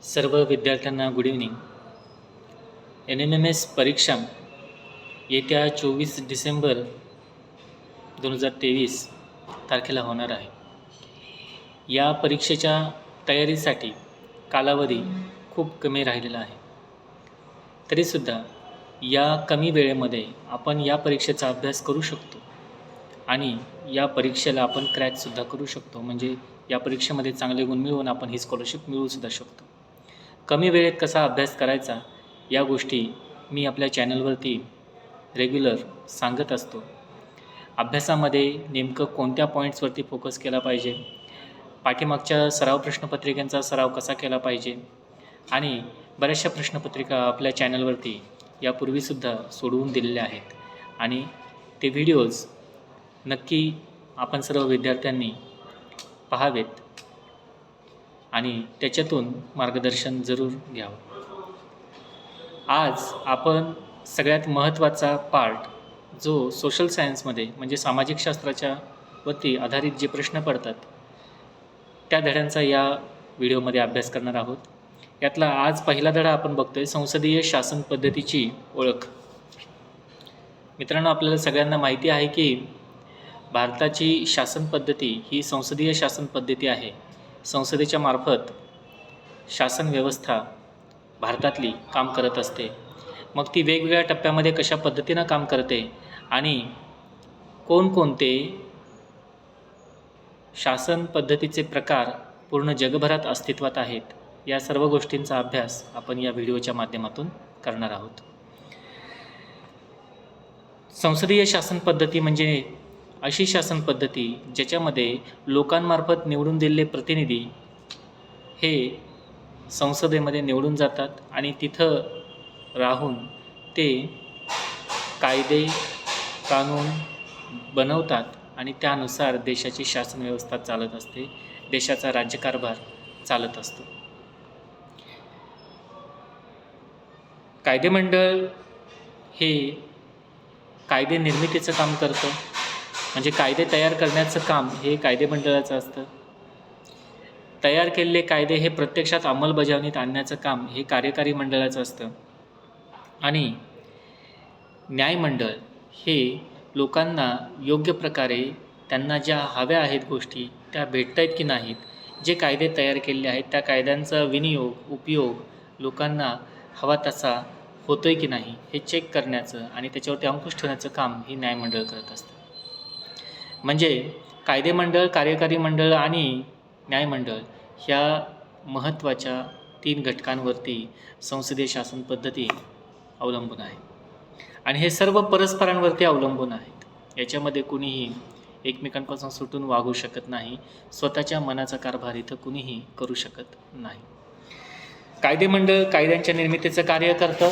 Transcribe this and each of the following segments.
सर्व विद्यार्थ्यांना good evening. NMMS परीक्षा येत्या 24 डिसेंबर 2023 तारखेला होणार आहे. या परीक्षेच्या तयारीसाठी कालावधी खूप कमी राहिलेला आहे. तरीसुद्धा या कमी वेळेमध्ये आपण या परीक्षेचा अभ्यास करू शकतो आणि या परीक्षेला आपण क्रॅकसुद्धा करू शकतो. म्हणजे या परीक्षेमध्ये चांगले गुण मिळवून आपण ही स्कॉलरशिप मिळवूसुद्धा शकतो. कमी वेळेत कसा अभ्यास करायचा या गोष्टी मी आपल्या चॅनलवरती रेग्युलर सांगत असतो. अभ्यासामध्ये नेमकं कोणत्या पॉईंट्सवरती फोकस केला पाहिजे, पाठीमागच्या सराव प्रश्नपत्रिकांचा सराव कसा केला पाहिजे आणि बऱ्याचशा प्रश्नपत्रिका आपल्या चॅनलवरती यापूर्वीसुद्धा सोडवून दिलेल्या आहेत आणि ते व्हिडिओज नक्की आपण सर्व विद्यार्थ्यांनी पाहावेत आणि त्याच्यातून मार्गदर्शन जरूर घ्यावं. आज आपण सगळ्यात महत्त्वाचा पार्ट जो सोशल सायन्समध्ये म्हणजे सामाजिक शास्त्राच्या वरती आधारित जे प्रश्न पडतात त्या धड्यांचा या व्हिडिओमध्ये अभ्यास करणार आहोत. यातला आज पहिला धडा आपण बघतोय, संसदीय शासन पद्धतीची ओळख. मित्रांनो, आपल्याला सगळ्यांना माहिती आहे की भारताची शासन पद्धती ही संसदीय शासन पद्धती आहे. संसदेच्या मार्फत शासन व्यवस्था भारतातली काम करत असते. मग ती वेगवेगळ्या टप्प्यामध्ये कशा पद्धतीनं काम करते आणि कोणकोणते शासन पद्धतीचे प्रकार पूर्ण जगभरात अस्तित्वात आहेत, या सर्व गोष्टींचा अभ्यास आपण या व्हिडिओच्या माध्यमातून करणार आहोत. संसदीय शासन पद्धती म्हणजे अशी शासन पद्धती ज्याच्यामध्ये लोकांमार्फत निवडून दिलेले प्रतिनिधी हे संसदेमध्ये निवडून जातात आणि तिथं राहून ते कायदे कानून बनवतात आणि त्यानुसार देशाची शासन व्यवस्था चालत असते, देशाचा राज्यकारभार चालत असतो. कायदेमंडळ हे कायदे निर्मितीचं काम करतं. म्हणजे कायदे तयार करण्याचं काम हे कायदेमंडळाचं असतं. तयार केलेले कायदे हे प्रत्यक्षात अंमलबजावणीत आणण्याचं काम हे कार्यकारी मंडळाचं असतं. आणि न्यायमंडळ हे लोकांना योग्य प्रकारे त्यांना ज्या हव्या आहेत गोष्टी त्या भेटत आहेत की नाहीत, जे कायदे तयार केलेले आहेत त्या कायद्यांचा विनियोग उपयोग लोकांना हवा तसा होतो आहे की नाही हे चेक करण्याचं आणि त्याच्यावरती अंकुश ठेवण्याचं काम ही न्यायमंडळ करत असतं. म्हणजे कायदेमंडळ, कार्यकारी मंडळ आणि न्यायमंडळ ह्या महत्त्वाच्या 3 घटकांवरती संसदीय शासन पद्धती अवलंबून आहे आणि हे सर्व परस्परांवरती अवलंबून आहेत. याच्यामध्ये कुणीही एकमेकांपासून सुटून वागू शकत नाही. स्वतःच्या मनाचा कारभार इथं कुणीही करू शकत नाही. कायदेमंडळ कायद्यांच्या निर्मितीचं कार्य करतं,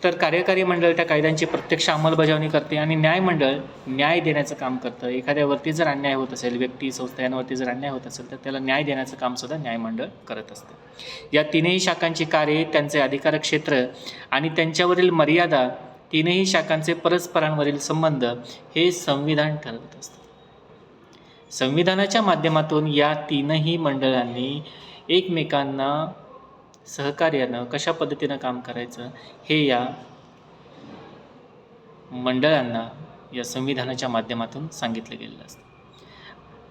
तर कार्यकारी मंडळ त्या कायद्यांची प्रत्यक्ष अंमलबजावणी करते आणि न्यायमंडळ न्याय देण्याचं काम करतं. एखाद्यावरती जर अन्याय होत असेल, व्यक्ती संस्था यांवरती जर अन्याय होत असेल तर त्याला न्याय देण्याचं कामसुद्धा न्यायमंडळ करत असतं. या तीनही शाखांची कार्ये, त्यांचे अधिकार क्षेत्र आणि त्यांच्यावरील मर्यादा, तीनही शाखांचे परस्परांवरील संबंध हे संविधान ठरवत असतं. संविधानाच्या माध्यमातून या तीनही मंडळांनी एकमेकांना सहकार्यानं कशा पद्धतीनं काम करायचं हे या मंडळांना या संविधानाच्या माध्यमातून सांगितलं गेलेलं असतं.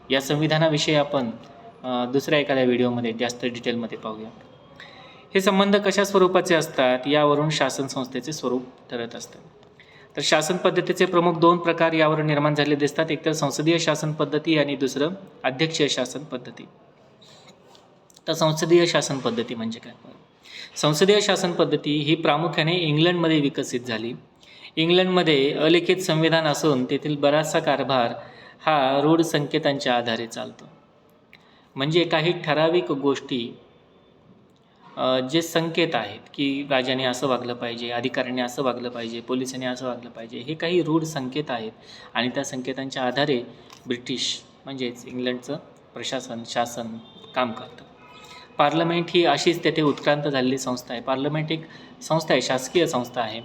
या संविधानाविषयी आपण दुसऱ्या एखाद्या व्हिडिओमध्ये जास्त डिटेलमध्ये पाहूया. हे संबंध कशा स्वरूपाचे असतात यावरून शासन संस्थेचे स्वरूप ठरत असतं. तर शासन पद्धतीचे प्रमुख 2 प्रकार यावर निर्माण झाले दिसतात. एक तर संसदीय शासन पद्धती आणि दुसरं अध्यक्षीय शासन पद्धती. तर संसदीय शासन पद्धती म्हणजे काय? संसदीय शासन पद्धती ही प्रामुख्याने इंग्लंडमध्ये विकसित झाली. इंग्लंडमध्ये अलिखित संविधान असून तेथील बराचसा कारभार हा रूढ संकेतांच्या आधारे चालतो. म्हणजे काही ठराविक गोष्टी जे संकेत आहेत की राजाने असं वागलं पाहिजे, अधिकाऱ्याने असं वागलं पाहिजे, पोलिसांनी असं वागलं पाहिजे, हे काही रूढ संकेत आहेत आणि त्या संकेतांच्या आधारे ब्रिटिश म्हणजेच इंग्लंडचं प्रशासन शासन काम करतं. पार्लमेंट ही अशीच तेथे उत्क्रांत झालेली संस्था आहे. पार्लमेंट एक संस्था आहे, शासकीय संस्था आहे.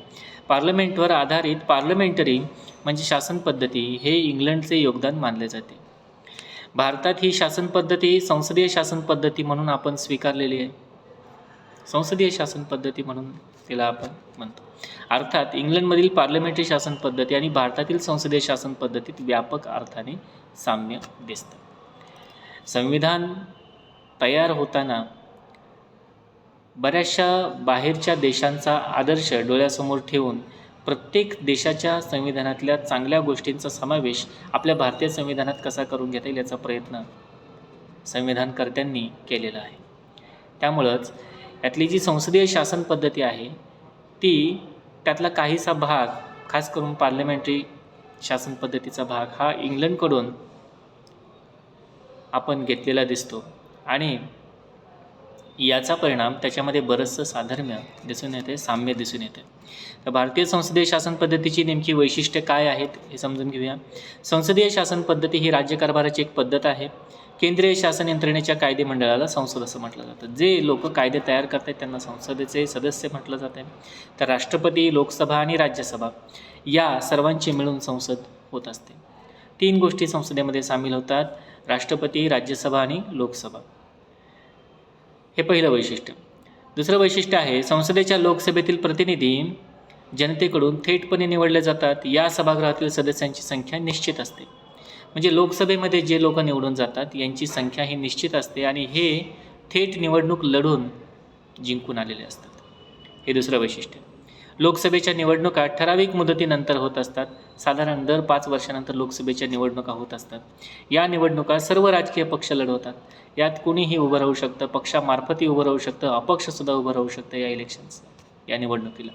पार्लमेंटवर आधारित पार्लमेंटरी म्हणजे शासन पद्धती हे इंग्लंडचे योगदान मानले जाते. भारतात ही शासन पद्धती संसदीय शासन पद्धती म्हणून आपण स्वीकारलेली आहे. संसदीय शासन पद्धती म्हणून तिला आपण म्हणतो. अर्थात इंग्लंडमधील पार्लमेंटरी शासन पद्धती आणि भारतातील संसदीय शासन पद्धतीत व्यापक अर्थाने साम्य दिसतं. संविधान तयार होताना बऱ्याचशा बाहेरच्या देशांचा आदर्श डोळ्यासमोर ठेवून प्रत्येक देशाच्या संविधानातल्या चांगल्या गोष्टींचा समावेश आपल्या भारतीय संविधानात कसा करून घेता येईल याचा प्रयत्न संविधानकर्त्यांनी केलेला आहे. त्यामुळंच यातली जी संसदीय शासन पद्धती आहे ती त्यातला काहीसा भाग, खास करून पार्लमेंटरी शासन पद्धतीचा भाग हा इंग्लंडकडून आपण घेतलेला दिसतो आणि याचा परिणाम त्याच्यामध्ये बरंचसं साधर्म्य दिसून येते, साम्य दिसून येते. तर भारतीय संसदीय शासन पद्धतीची नेमकी वैशिष्ट्ये काय आहेत हे समजून घेऊया. संसदीय शासन पद्धती ही राज्यकारभाराची एक पद्धत आहे. केंद्रीय शासन यंत्रणेच्या कायदेमंडळाला संसद असं म्हटलं जातं. जे लोक कायदे तयार करतात त्यांना संसदेचे सदस्य म्हटलं जाते. तर राष्ट्रपती, लोकसभा आणि राज्यसभा या सर्वांची मिळून संसद होत असते. 3 गोष्टी संसदेमध्ये सामील होतात: राष्ट्रपती, राज्यसभा आणि लोकसभा. हे पहिलं वैशिष्ट्य. दुसरं वैशिष्ट्य आहे संसदेच्या लोकसभेतील प्रतिनिधी जनतेकडून थेटपणे निवडले जातात. या सभागृहातील सदस्यांची संख्या निश्चित असते. म्हणजे लोकसभेमध्ये जे लोक निवडून जातात यांची संख्या ही निश्चित असते आणि हे थेट निवडणूक लढून जिंकून आलेले असतात. हे दुसरं वैशिष्ट्य. लोकसभेच्या निवडणुका ठराविक मुदतीनंतर होत असतात. साधारण दर 5 वर्षानंतर लोकसभेच्या निवडणुका होत असतात. या निवडणुका सर्व राजकीय पक्ष लढवतात. यात कुणीही उभं राहू शकतं, पक्षामार्फतही उभं राहू शकतं, अपक्षसुद्धा उभं राहू शकतं या इलेक्शन्स, या निवडणुकीला.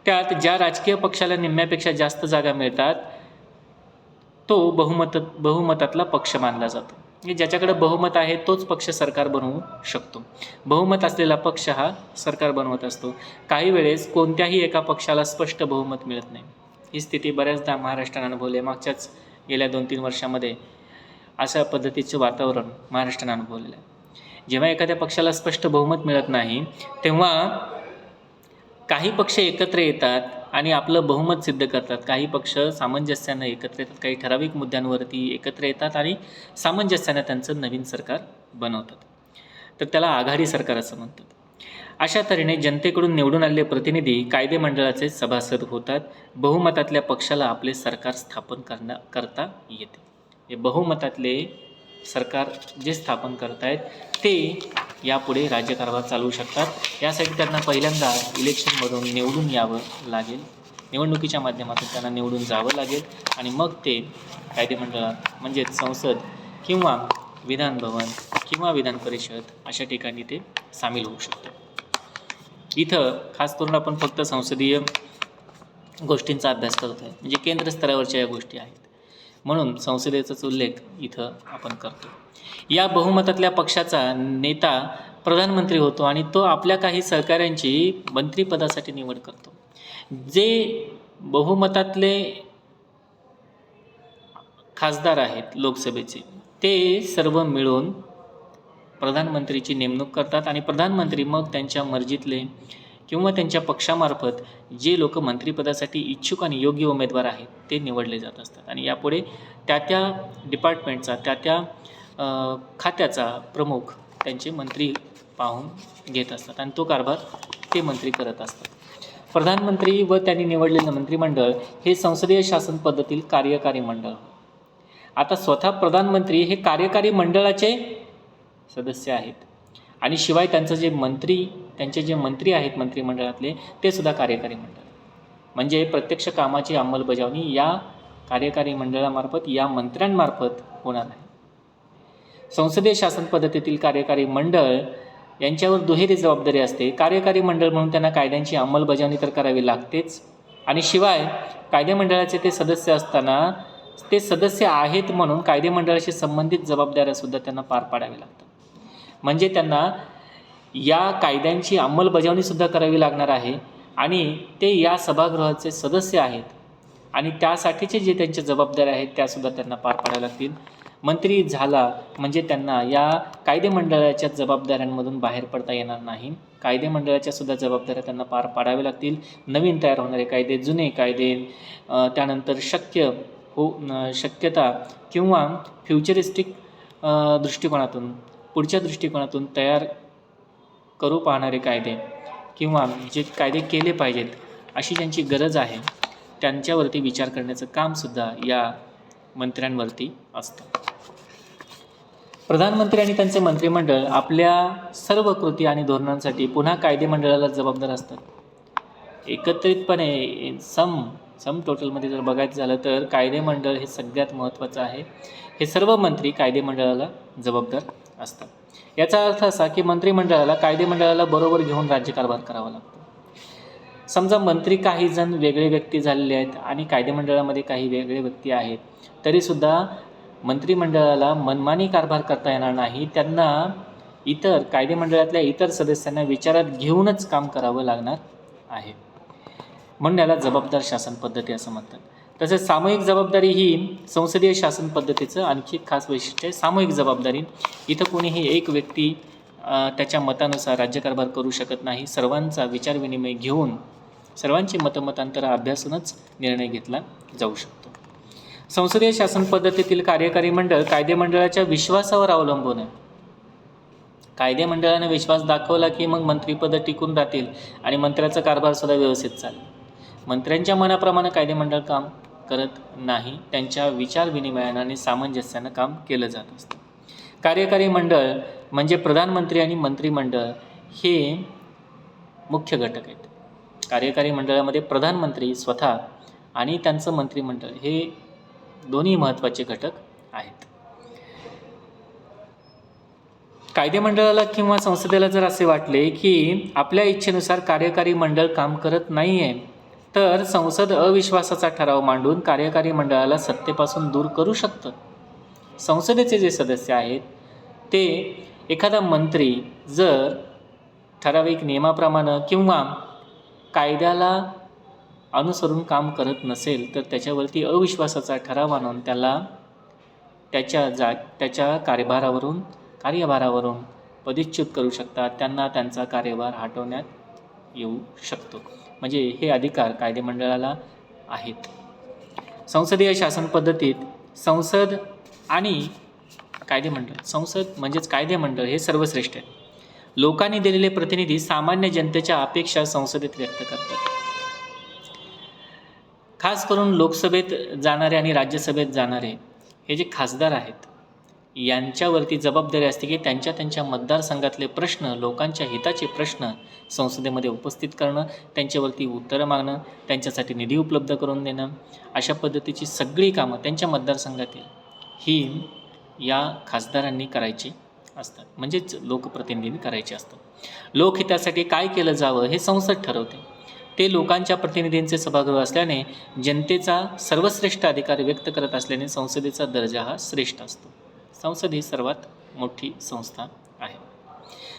त्यात ज्या राजकीय पक्षाला निम्म्यापेक्षा जास्त जागा मिळतात तो बहुमतातला पक्ष मानला जातो. म्हणजे ज्याच्याकडे बहुमत आहे तोच पक्ष सरकार बनवू शकतो. बहुमत असलेला पक्ष हा सरकार बनवत असतो. काही वेळेस कोणत्याही एका पक्षाला स्पष्ट बहुमत मिळत नाही. ही स्थिती बऱ्याचदा महाराष्ट्रानं अनुभवली आहे. मागच्याच गेल्या 2-3 वर्षामध्ये अशा पद्धतीचं वातावरण महाराष्ट्रानं अनुभवलेलं आहे. जेव्हा एखाद्या पक्षाला स्पष्ट बहुमत मिळत नाही तेव्हा काही पक्ष एकत्र येतात आणि आपलं बहुमत सिद्ध करतात. काही पक्ष सामंजस्यानं एकत्र येतात, काही ठराविक मुद्द्यांवरती एकत्र येतात आणि सामंजस्यानं त्यांचं नवीन सरकार बनवतात. तर त्याला आघाडी सरकार असं म्हणतात. अशा तऱ्हेने जनतेकडून निवडून आलेले प्रतिनिधी कायदेमंडळाचे सभासद होतात. बहुमतातल्या पक्षाला आपले सरकार स्थापन करता येते. हे बहुमतातले सरकार जे स्थापन करतायत ते यापुढे राज्यकारभार चालवू शकतात. यासाठी त्यांना पहिल्यांदा इलेक्शनमधून निवडून यावं लागेल. निवडणुकीच्या माध्यमातून त्यांना निवडून जावं लागेल आणि मग ते कायदेमंडळात म्हणजेच संसद किंवा विधानभवन किंवा विधान परिषद अशा ठिकाणी ते सामील होऊ शकतात. इथं खास करून आपण फक्त संसदीय गोष्टींचा अभ्यास करतो आहे, म्हणजे केंद्र स्तरावरच्या या गोष्टी आहेत म्हणून संसदेचाच उल्लेख इथं आपण करतो. या बहुमतातल्या पक्षाचा नेता प्रधानमंत्री होतो आणि तो आपल्या काही सहकाऱ्यांची मंत्रिपदासाठी निवड करतो. जे बहुमतातले खासदार आहेत लोकसभेचे ते सर्व मिळून प्रधानमंत्रीची नेमणूक करतात आणि प्रधानमंत्री मग त्यांच्या मर्जीतले किंवा त्यांच्या पक्षामार्फत जे लोक मंत्रिपदासाठी इच्छुक आणि योग्य उमेदवार आहेत ते निवडले जात असतात आणि यापुढे त्या डिपार्टमेंटचा त्या खात्याचा प्रमुख त्यांचे मंत्री पाहून घेत असतात आणि तो कारभार ते मंत्री करत असतात. प्रधानमंत्री व त्यांनी निवडलेलं मंत्रिमंडळ हे संसदीय शासन पद्धतीतील कार्यकारी मंडळ. आता स्वतः प्रधानमंत्री हे कार्यकारी मंडळाचे सदस्य आहेत आणि शिवाय त्यांचे जे मंत्री आहेत मंत्रिमंडळातले ते सुद्धा कार्यकारी मंडळ. म्हणजे प्रत्यक्ष कामाची अंमलबजावणी या कार्यकारी मंडळामार्फत, या मंत्र्यांमार्फत होणार आहे. संसदीय शासन पद्धतीतील कार्यकारी मंडळ यांच्यावर दुहेरी जबाबदारी असते. कार्यकारी मंडळ म्हणून त्यांना कायद्यांची अंमलबजावणी तर करावी लागतेच आणि शिवाय कायदेमंडळाचे ते सदस्य असताना ते सदस्य आहेत म्हणून कायदेमंडळाशी संबंधित जबाबदाऱ्यासुद्धा त्यांना पार पाडाव्या लागतात. म्हणजे त्यांना या कायद्यांची अंमलबजावणीसुद्धा करावी लागणार आहे आणि ते या सभागृहाचे सदस्य आहेत आणि त्यासाठीचे जे त्यांच्या जबाबदाऱ्या आहेत त्यासुद्धा त्यांना पार पाडाव्या लागतील. मंत्री झाला म्हणजे त्यांना या कायदेमंडळाच्या जबाबदाऱ्यांमधून बाहेर पडता येणार नाही. कायदेमंडळाच्या सुद्धा जबाबदाऱ्या त्यांना पार पाडाव्या लागतील. नवीन तयार होणारे कायदे, जुने कायदे, त्यानंतर शक्यता किंवा फ्युचरिस्टिक दृष्टिकोनातून, पुढच्या दृष्टिकोनातून तयार करू पाहणारे कायदे किंवा जे कायदे केले पाहिजेत अशी ज्यांची गरज आहे त्यांच्यावरती विचार करण्याचं कामसुद्धा या मंत्र्यांवरती असतं. प्रधानमंत्री आणि त्यांचे मंत्रिमंडळ आपल्या सर्व कृती आणि धोरणांसाठी पुन्हा कायदेमंडळाला जबाबदार असतात. एकत्रितपणे सम टोटलमध्ये जर बघायचं झालं तर कायदेमंडळ हे सगळ्यात महत्त्वाचं आहे. हे सर्व मंत्री कायदेमंडळाला जबाबदार असतात. याचा अर्थ असा की मंत्रिमंडळाला कायदेमंडळाला बरोबर घेऊन राज्यकारभार करावा लागतो. समजा मंत्री काही जण वेगळे व्यक्ती झालेले आहेत आणि कायदेमंडळामध्ये काही वेगळे व्यक्ती आहेत, तरीसुद्धा मंत्रिमंडळाला मनमानी कारभार करता येणार नाही. त्यांना इतर कायदेमंडळातल्या इतर सदस्यांना विचारात घेऊनच काम करावं लागणार आहे. म्हणून याला जबाबदार शासन पद्धती असं म्हणतात. तसेच सामूहिक जबाबदारी ही संसदीय शासन पद्धतीचं आणखी एक खास वैशिष्ट्य आहे. सामूहिक जबाबदारी इथं कोणीही एक व्यक्ती त्याच्या मतानुसार राज्यकारभार करू शकत नाही. सर्वांचा विचारविनिमय घेऊन सर्वांची मतमतांतरं अभ्यासूनच निर्णय घेतला जाऊ शकतो. संसदीय शासन पद्धतीतील कार्यकारी मंडळ कायदेमंडळाच्या विश्वासावर अवलंबून आहे. कायदेमंडळाने विश्वास दाखवला की मग मंत्रिपदं टिकून राहतील आणि मंत्र्याचा कारभारसुद्धा व्यवस्थित चालेल. मंत्र्यांच्या मनाप्रमाणे कायदेमंडळ काम करत नाही. त्यांच्या विचारविनिमयानं आणि सामंजस्यानं काम केलं जात असतं. कार्यकारी मंडळ म्हणजे प्रधानमंत्री आणि मंत्रिमंडळ हे मुख्य घटक आहेत. कार्यकारी मंडळामध्ये प्रधानमंत्री स्वतः आणि त्यांचं मंत्रिमंडळ हे दोन्ही महत्त्वाचे घटक आहेत. कायदेमंडळाला किंवा संसदेला जर असे वाटले की आपल्या इच्छेनुसार कार्यकारी मंडळ काम करत नाही आहे, तर संसद अविश्वासाचा ठराव मांडून कार्यकारी मंडळाला सत्तेपासून दूर करू शकतं. संसदेचे जे सदस्य आहेत ते एखादा मंत्री जर ठराविक नियमाप्रमाणे किंवा कायद्याला अनुसरून काम करत नसेल तर त्याच्यावरती अविश्वासाचा ठराव आणून त्याला त्याच्या कार्यभारावरून पदच्युत करू शकतात. त्यांना त्यांचा कार्यभार हटवण्यात येऊ शकतो. म्हणजे हे अधिकार कायदेमंडळाला आहेत. संसदीय शासन पद्धतीत संसद आणि कायदेमंडळ, संसद म्हणजेच कायदेमंडळ हे सर्वश्रेष्ठ आहे. लोकांनी दिलेले प्रतिनिधी सामान्य जनतेच्या अपेक्षा संसदेत व्यक्त करतात. खास करून लोकसभेत जाणारे आणि राज्यसभेत जाणारे हे जे खासदार आहेत यांच्यावरती जबाबदारी असते की त्यांच्या मतदारसंघातले प्रश्न, लोकांच्या हिताचे प्रश्न संसदेमध्ये उपस्थित करणं, त्यांच्यावरती उत्तरं मागणं, त्यांच्यासाठी निधी उपलब्ध करून देणं, अशा पद्धतीची सगळी कामं त्यांच्या मतदारसंघातील ही या खासदारांनी करायची असतात. म्हणजेच लोकप्रतिनिधींनी करायचे असतात. लोकहितासाठी काय केलं जावं हे संसद ठरवते. ते लोकांच्या प्रतिनिधींचे सभागृह असल्याने जनतेचा सर्वश्रेष्ठ अधिकार व्यक्त करत असल्याने संसदेचा दर्जा हा श्रेष्ठ असतो. संसद ही सर्वात मोठी संस्था आहे.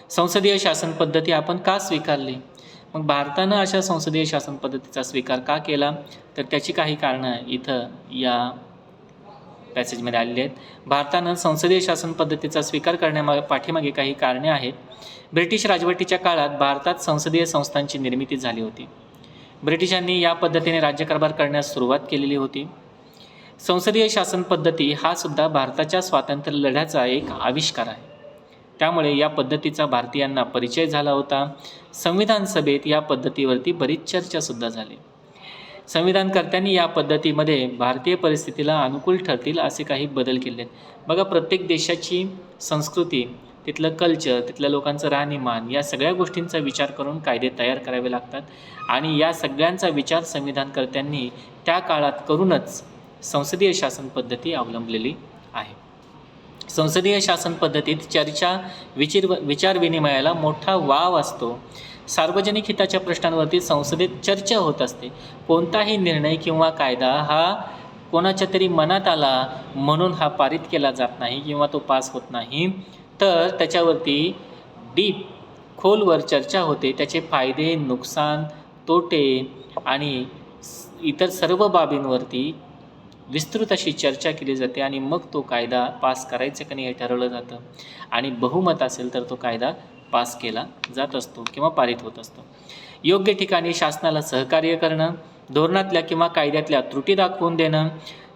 संसदीय शासन पद्धती आपण का स्वीकारली? मग भारतानं अशा संसदीय शासन पद्धतीचा स्वीकार का केला? तर त्याची काही कारणं इथं या पॅसेजमध्ये आलेली आहेत. भारतानं संसदीय शासन पद्धतीचा स्वीकार पाठीमागे काही कारणे आहेत. ब्रिटिश राजवटीच्या काळात भारतात संसदीय संस्थांची निर्मिती झाली होती. ब्रिटिशांनी या पद्धतीने राज्यकारभार करण्यास सुरुवात केलेली होती. संसदीय शासन पद्धती हा सुद्धा भारताच्या स्वातंत्र्य लढ्याचा एक आविष्कार आहे. त्यामुळे या पद्धतीचा भारतीयांना परिचय झाला होता. संविधान सभेत या पद्धतीवरती बरीच चर्चासुद्धा झाली. संविधानकर्त्यांनी या पद्धतीमध्ये भारतीय परिस्थितीला अनुकूल ठरतील असे काही बदल केले आहेत. बघा, प्रत्येक देशाची संस्कृती, तिथलं कल्चर, तिथल्या लोकांचं राहणीमान या सगळ्या गोष्टींचा विचार करून कायदे तयार करावे लागतात आणि या सगळ्यांचा विचार संविधानकर्त्यांनी त्या काळात करूनच संसदीय शासन पद्धती अवलंबलेली आहे. संसदीय शासन पद्धतीत चर्चा, विचारविनिमयाला मोठा वाव असतो. सार्वजनिक हिताच्या प्रश्नांवरती संसदेत चर्चा होत असते. कोणताही निर्णय किंवा कायदा हा कोणाच्या तरी मनात आला म्हणून हा पारित केला जात नाही किंवा तो पास होत नाही, तर त्याच्यावरती खोलवर चर्चा होते. त्याचे फायदे, नुकसान, तोटे आणि इतर सर्व बाबींवरती विस्तृत अशी चर्चा केली जाते आणि मग तो कायदा पास करायचं का नाही हे ठरवलं जातं आणि बहुमत असेल तर तो कायदा पास केला जात असतो किंवा पारित होत असतो. योग्य ठिकाणी शासनाला सहकार्य करणं, धोरणातल्या किंवा कायद्यातल्या त्रुटी दाखवून देणं,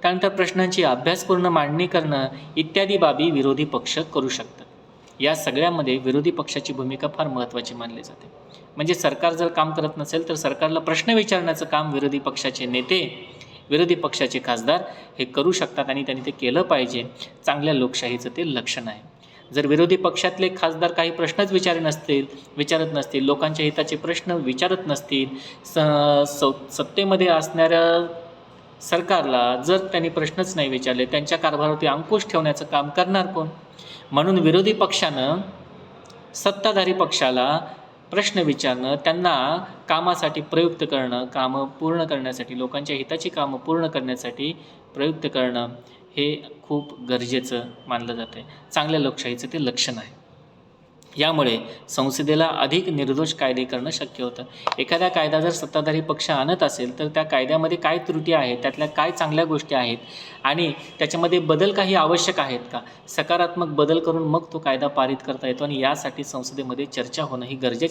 त्यानंतर प्रश्नांची अभ्यासपूर्ण मांडणी करणं इत्यादी बाबी विरोधी पक्ष करू शकतात. या सगळ्यामध्ये विरोधी पक्षाची भूमिका फार महत्त्वाची मानली जाते. म्हणजे सरकार जर काम करत नसेल तर सरकारला प्रश्न विचारण्याचं काम विरोधी पक्षाचे नेते, विरोधी पक्षाचे खासदार हे करू शकतात आणि त्यांनी ते केलं पाहिजे. चांगल्या लोकशाहीचं ते लक्षण आहे. जर विरोधी पक्षातले खासदार काही प्रश्नच विचारत नसतील, लोकांच्या हिताचे प्रश्न विचारत नसतील, सत्तेमध्ये असणाऱ्या सरकारला जर त्यांनी प्रश्नच नाही विचारले, त्यांच्या कारभारावरती अंकुश ठेवण्याचं काम करणार कोण? म्हणून विरोधी पक्षानं सत्ताधारी पक्षाला प्रश्न विचारणं, त्यांना कामासाठी प्रयुक्त करणं, कामं पूर्ण करण्यासाठी, लोकांच्या हिताची कामं पूर्ण करण्यासाठी प्रयुक्त करणं हे खूप गरजेचं मानलं जातं आहे. चांगल्या लोकशाहीचं ते लक्षण आहे. यामुळे संसदेला अधिक निर्दोष कायदे करणं शक्य होतं. एखादा कायदा जर सत्ताधारी पक्ष आणत असेल तर त्या कायद्यामध्ये काय त्रुटी आहेत, त्यातल्या काय चांगल्या गोष्टी आहेत आणि त्याच्यामध्ये बदल काही आवश्यक आहेत का, सकारात्मक बदल करून मग तो कायदा पारित करता येतो आणि यासाठी संसदेमध्ये चर्चा होणं ही गरजेची